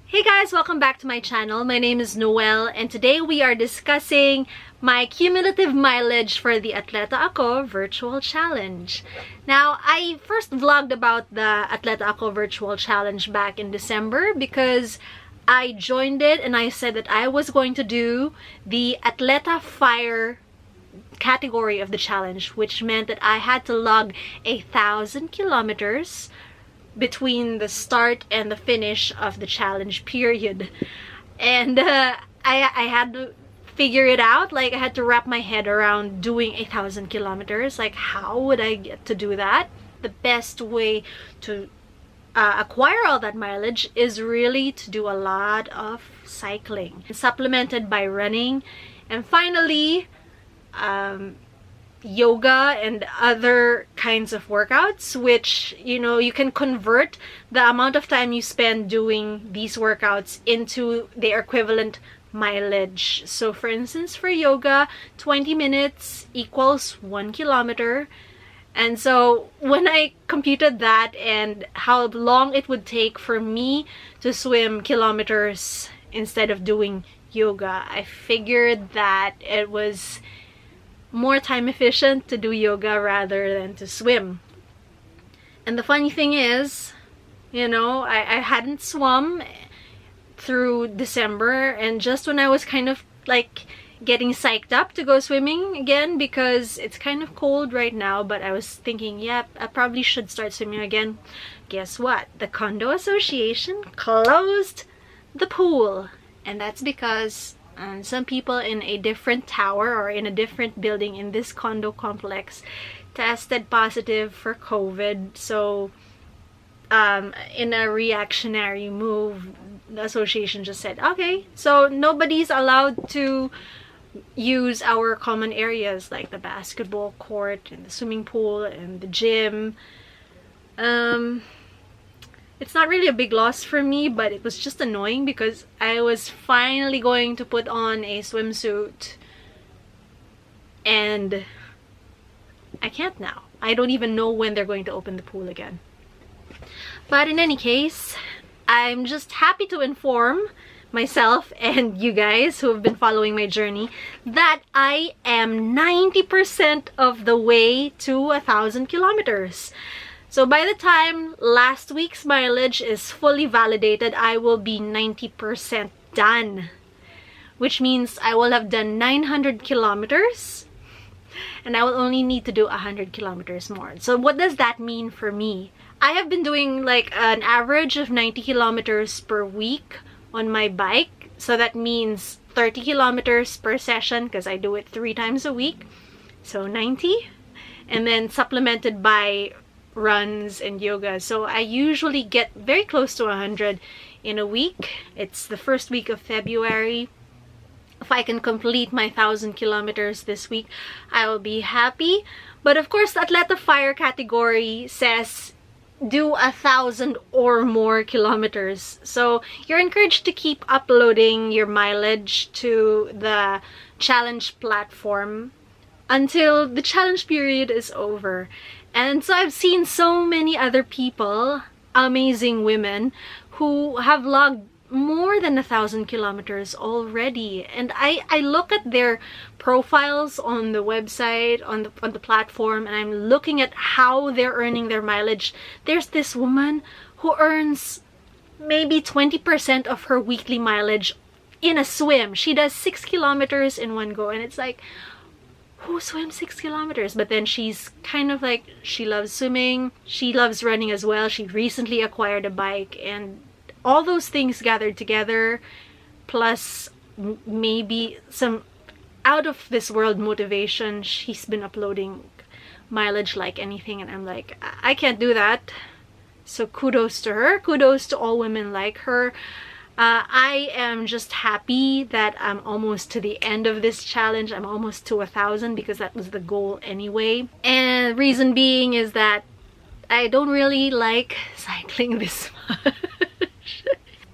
Hey guys, welcome back to my channel. My name is Noelle and today we are discussing my cumulative mileage for the Atleta Ako Virtual Challenge. Now, I first vlogged about the Atleta Ako Virtual Challenge back in December because I joined it and I said that I was going to do the Atleta Fire category of the challenge, which meant that I had to log 1,000 kilometers between the start and the finish of the challenge period. And I had to figure it out. Like, I had to wrap my head around doing 1,000 kilometers. Like, how would I get to do that? The best way to acquire all that mileage is really to do a lot of cycling, supplemented by running, and finally yoga and other kinds of workouts, which, you know, you can convert the amount of time you spend doing these workouts into their equivalent mileage. So for instance, for yoga, 20 minutes equals 1 kilometer. And so when I computed that and how long it would take for me to swim kilometers instead of doing yoga, I figured that it was more time efficient to do yoga rather than to swim. And the funny thing is, you know, I hadn't swum through December, and just when I was kind of like getting psyched up to go swimming again because it's kind of cold right now, but I was thinking, yep, I probably should start swimming again. Guess what? The condo association closed the pool, and that's because some people in a different tower or in a different building in this condo complex tested positive for COVID. So in a reactionary move, the association just said, okay, so nobody's allowed to use our common areas like the basketball court and the swimming pool and the gym. It's not really a big loss for me, but it was just annoying because I was finally going to put on a swimsuit and I can't now. I don't even know when they're going to open the pool again. But in any case, I'm just happy to inform myself and you guys who have been following my journey that I am 90% of the way to 1,000 kilometers. So by the time last week's mileage is fully validated, I will be 90% done, which means I will have done 900 kilometers and I will only need to do 100 kilometers more. So what does that mean for me? I have been doing like an average of 90 kilometers per week on my bike. So that means 30 kilometers per session because I do it 3 times a week. So 90, and then supplemented by runs and yoga. So I usually get very close to 100 in a week. It's the first week of February. If I can complete my 1,000 kilometers this week, I will be happy. But of course, the Atleta Fire category says do 1,000 or more kilometers. So you're encouraged to keep uploading your mileage to the challenge platform until the challenge period is over. And so I've seen so many other people, amazing women, who have logged more than 1,000 kilometers already. And I look at their profiles on the website, on the platform, and I'm looking at how they're earning their mileage. There's this woman who earns maybe 20% of her weekly mileage in a swim. She does 6 kilometers in one go, and it's like, who swims 6 kilometers? But then she's kind of like, she loves swimming, she loves running as well. She recently acquired a bike, and all those things gathered together, plus maybe some out of this world motivation, she's been uploading mileage like anything, and I'm like, I can't do that. So kudos to her, kudos to all women like her. I am just happy that I'm almost to the end of this challenge. I'm almost to 1,000 because that was the goal anyway. And reason being is that I don't really like cycling this much.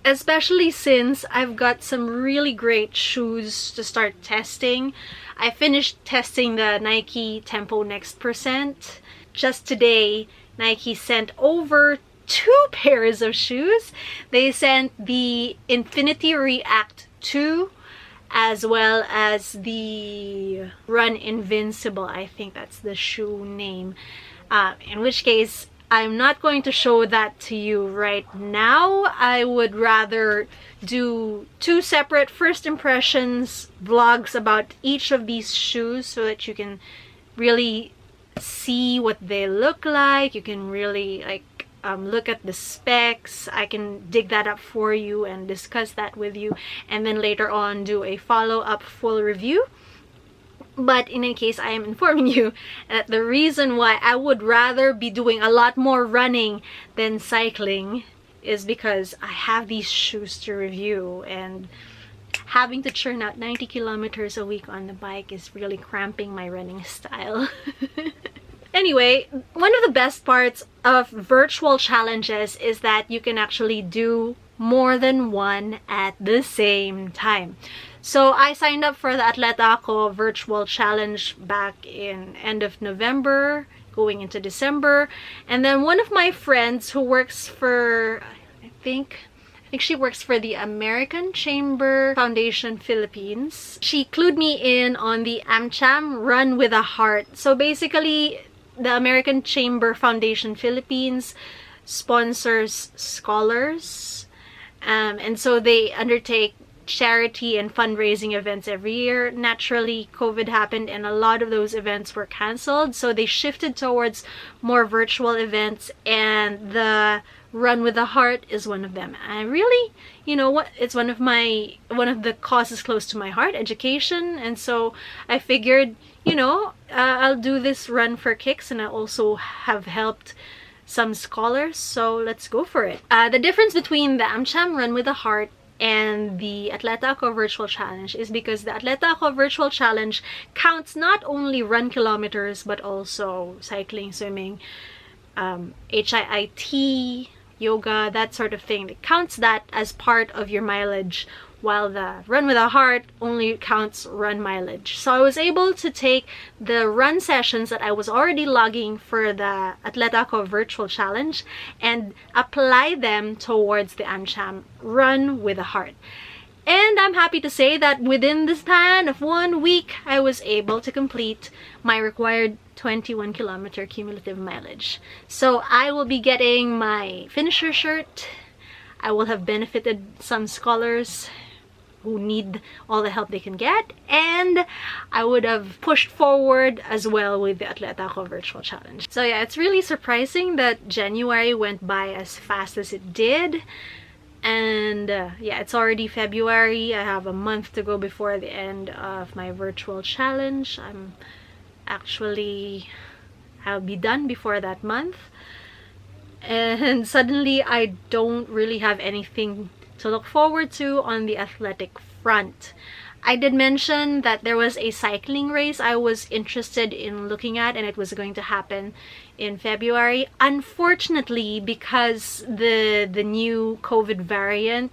Especially since I've got some really great shoes to start testing. I finished testing the Nike Tempo Next Percent. Just today, Nike sent over two pairs of shoes. They sent the Infinity React 2 as well as the Run Invincible. I think that's the shoe name. In which case, I'm not going to show that to you right now. I would rather do two separate first impressions vlogs about each of these shoes so that you can really see what they look like. You can really like look at the specs. I can dig that up for you and discuss that with you, and then later on do a follow-up full review. But in any case, I am informing you that the reason why I would rather be doing a lot more running than cycling is because I have these shoes to review, and having to churn out 90 kilometers a week on the bike is really cramping my running style. Anyway, one of the best parts of virtual challenges is that you can actually do more than one at the same time. So I signed up for the Atleta Ako Virtual Challenge back in end of November, going into December. And then one of my friends who works for, I think she works for the American Chamber Foundation Philippines. She clued me in on the AmCham Run with a Heart. So basically, the American Chamber Foundation Philippines sponsors scholars. And so they undertake charity and fundraising events every year. Naturally, COVID happened and a lot of those events were canceled, so they shifted towards more virtual events, and the Run with a Heart is one of them. I really, you know what, it's one of the causes close to my heart, education, and so I figured, you know, I'll do this run for kicks, and I also have helped some scholars, so let's go for it. The difference between the AmCham Run with a Heart and the Atleta Ako Virtual Challenge is because the Atleta Ako Virtual Challenge counts not only run kilometers but also cycling, swimming, HIIT, yoga, that sort of thing. It counts that as part of your mileage, while the Run with a Heart only counts run mileage. So I was able to take the run sessions that I was already logging for the Atleta Ako Virtual Challenge and apply them towards the AmCham Run with a Heart. And I'm happy to say that within the span of 1 week, I was able to complete my required 21 kilometer cumulative mileage. So I will be getting my finisher shirt. I will have benefited some scholars who need all the help they can get, and I would have pushed forward as well with the Atleta Ako Virtual Challenge. So yeah, it's really surprising that January went by as fast as it did, and yeah, it's already February. I have a month to go before the end of my virtual challenge. I'll be done before that month, and suddenly I don't really have anything to look forward to on the athletic front. I did mention that there was a cycling race I was interested in looking at, and it was going to happen in February. Unfortunately, because the new COVID variant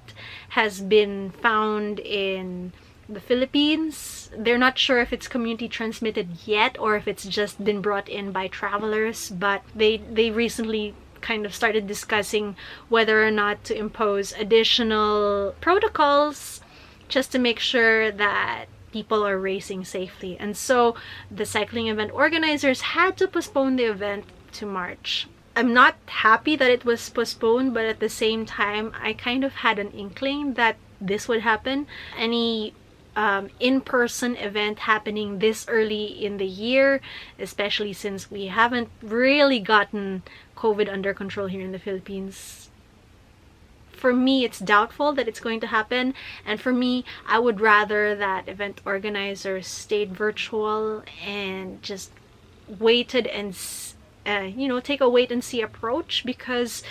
has been found in the Philippines, they're not sure if it's community transmitted yet or if it's just been brought in by travelers, but they recently kind of started discussing whether or not to impose additional protocols just to make sure that people are racing safely. And so the cycling event organizers had to postpone the event to March. I'm not happy that it was postponed, but at the same time, I kind of had an inkling that this would happen. Any in-person event happening this early in the year, especially since we haven't really gotten COVID under control here in the Philippines, for me, it's doubtful that it's going to happen. And for me, I would rather that event organizers stayed virtual and just waited and take a wait and see approach, because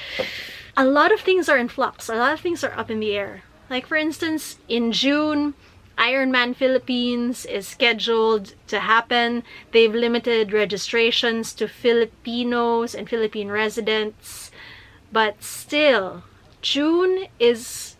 a lot of things are in flux. A lot of things are up in the air. Like for instance, in June, Ironman Philippines is scheduled to happen. They've limited registrations to Filipinos and Philippine residents, but still, June is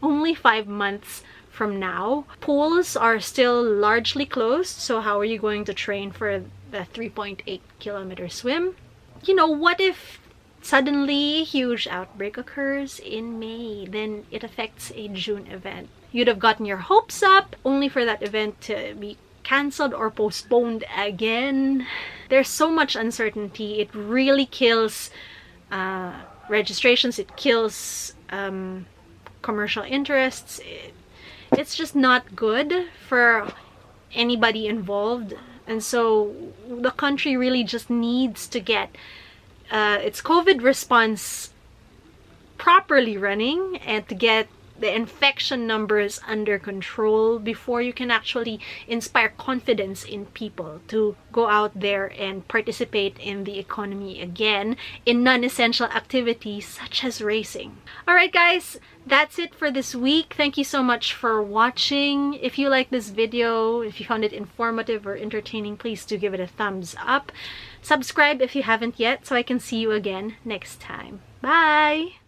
only 5 months from now. Pools are still largely closed, so how are you going to train for the 3.8 kilometer swim? You know, what if suddenly huge outbreak occurs in May, then it affects a June event. You'd have gotten your hopes up only for that event to be cancelled or postponed again. There's so much uncertainty. It really kills registrations. It kills commercial interests. It's just not good for anybody involved. And so the country really just needs to get its COVID response properly running and to get the infection numbers under control before you can actually inspire confidence in people to go out there and participate in the economy again in non-essential activities such as racing. Alright guys, that's it for this week. Thank you so much for watching. If you like this video, if you found it informative or entertaining, please do give it a thumbs up. Subscribe if you haven't yet so I can see you again next time. Bye!